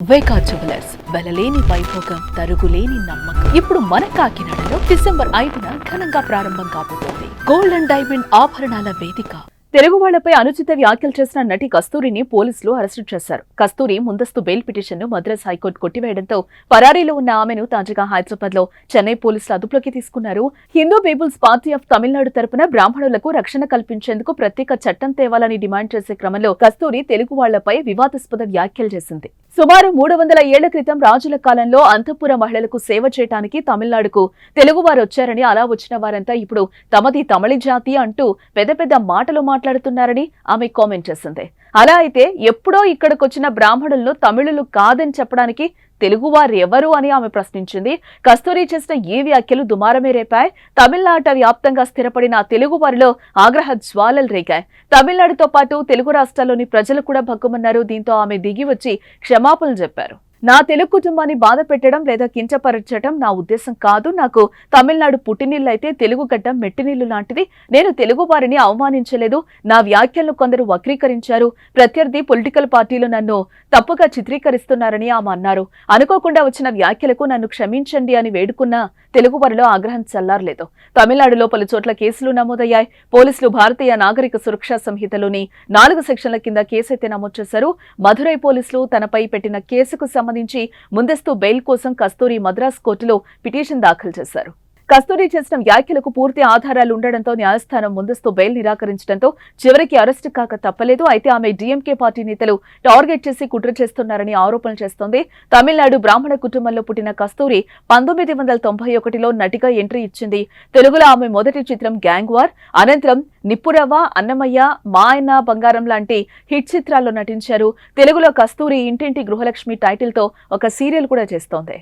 వేకా jewellers వెలలేని Vaibhogam తరుగులేని నమ్మకం. ఇప్పుడు మన కాకినాడలో డిసెంబర్ 5న ఘనంగా ప్రారంభం కాబోతోంది. గోల్డ్ అండ్ డైమండ్ ఆభరణాల వేదిక. తెలుగు వాళ్లపై అనుచిత వ్యాఖ్యలు చేసిన నటి కస్తూరిని పోలీసులు అరెస్టు చేశారు. కస్తూరి ముందస్తు బెయిల్ పిటిషన్ను మద్రాస్ హైకోర్టు కొట్టివేయడంతో పరారీలో ఉన్న ఆమెను తాజాగా హైదరాబాద్ లో చెన్నై పోలీసులు అదుపులోకి తీసుకున్నారు. Hindu people's party of Tamil Nadu తరపున బ్రాహ్మణులకు రక్షణ కల్పించేందుకు ప్రత్యేక చట్టం తేవాలని డిమాండ్ చేసే క్రమంలో కస్తూరి తెలుగు వాళ్లపై వివాదాస్పద వ్యాఖ్యలు చేసింది. సుమారు 300 ఏళ్ల క్రితం రాజుల కాలంలో అంతఃపుర మహిళలకు సేవ చేయడానికి తమిళనాడుకు తెలుగువారు వచ్చారని, అలా వచ్చిన వారంతా ఇప్పుడు తమది తమిళ జాతి అంటూ పెద్ద పెద్ద మాటలు మాట్లాడుతున్నారని ఆమె కామెంట్ చేసింది. అలా అయితే ఎప్పుడో ఇక్కడికొచ్చిన బ్రాహ్మణులను తమిళులు కాదని చెప్పడానికి తెలుగువారు ఎవరు అని ఆమె ప్రశ్నించింది. కస్తూరి చేసిన ఈ వ్యాఖ్యలు దుమారమే రేపాయి. తమిళనాట వ్యాప్తంగా స్థిరపడిన తెలుగు వారిలో ఆగ్రహ జ్వాలలు రేగాయి. తమిళనాడుతో పాటు తెలుగు రాష్ట్రాల్లోని ప్రజలు కూడా భగ్గుమన్నారు. దీంతో ఆమె దిగి వచ్చి క్షమాపణలు చెప్పారు. నా తెలుగు కుటుంబాన్ని బాధ పెట్టడం లేదా కించపరచడం నా ఉద్దేశం కాదు. నాకు తమిళనాడు పుట్టినిల్లు అయితే తెలుగు గడ్డ మెట్టినిల్లు లాంటిది. నేను తెలుగు వారిని అవమానించలేదు. నా వ్యాఖ్యలను కొందరు వక్రీకరించారు. ప్రత్యర్థి పొలిటికల్ పార్టీలు నన్ను తప్పుగా చిత్రీకరిస్తున్నారని ఆమె అన్నారు. అనుకోకుండా వచ్చిన వ్యాఖ్యలకు నన్ను క్షమించండి అని వేడుకున్న తెలుగు వారిలో ఆగ్రహం చల్లారలేదు. తమిళనాడులో పలు చోట్ల కేసులు నమోదయ్యాయి. పోలీసులు భారతీయ నాగరిక సురక్షా సంహితలోని 4 సెక్షన్ల కింద కేసైతే నమోదు చేశారు. మధురై పోలీసులు తనపై పెట్టిన కేసుకు సంబంధించి ముందస్తు బెయిల్ కోసం కస్తూరి మద్రాస్ కోర్టులో పిటిషన్ దాఖలు చేశారు. కస్తూరి చేసిన వ్యాఖ్యలకు పూర్తి ఆధారాలు ఉండడంతో న్యాయస్థానం ముందస్తు బెయిల్ నిరాకరించడంతో చివరికి అరెస్టు కాక తప్పలేదు. అయితే ఆమె డీఎంకే పార్టీ నేతలు టార్గెట్ చేసి కుట్ర చేస్తున్నారని ఆరోపణలు చేస్తోంది. తమిళనాడు బ్రాహ్మణ కుటుంబంలో పుట్టిన కస్తూరి 1991లో నటిగా ఎంట్రీ ఇచ్చింది. తెలుగులో ఆమె మొదటి చిత్రం గ్యాంగ్ వార్, అనంతరం నిప్పురవ్వ, అన్నమయ్య, మా ఆయన బంగారం లాంటి హిట్ చిత్రాల్లో నటించారు. తెలుగులో కస్తూరి ఇంటింటి గృహలక్ష్మి టైటిల్ తో ఒక సీరియల్ కూడా చేస్తోంది.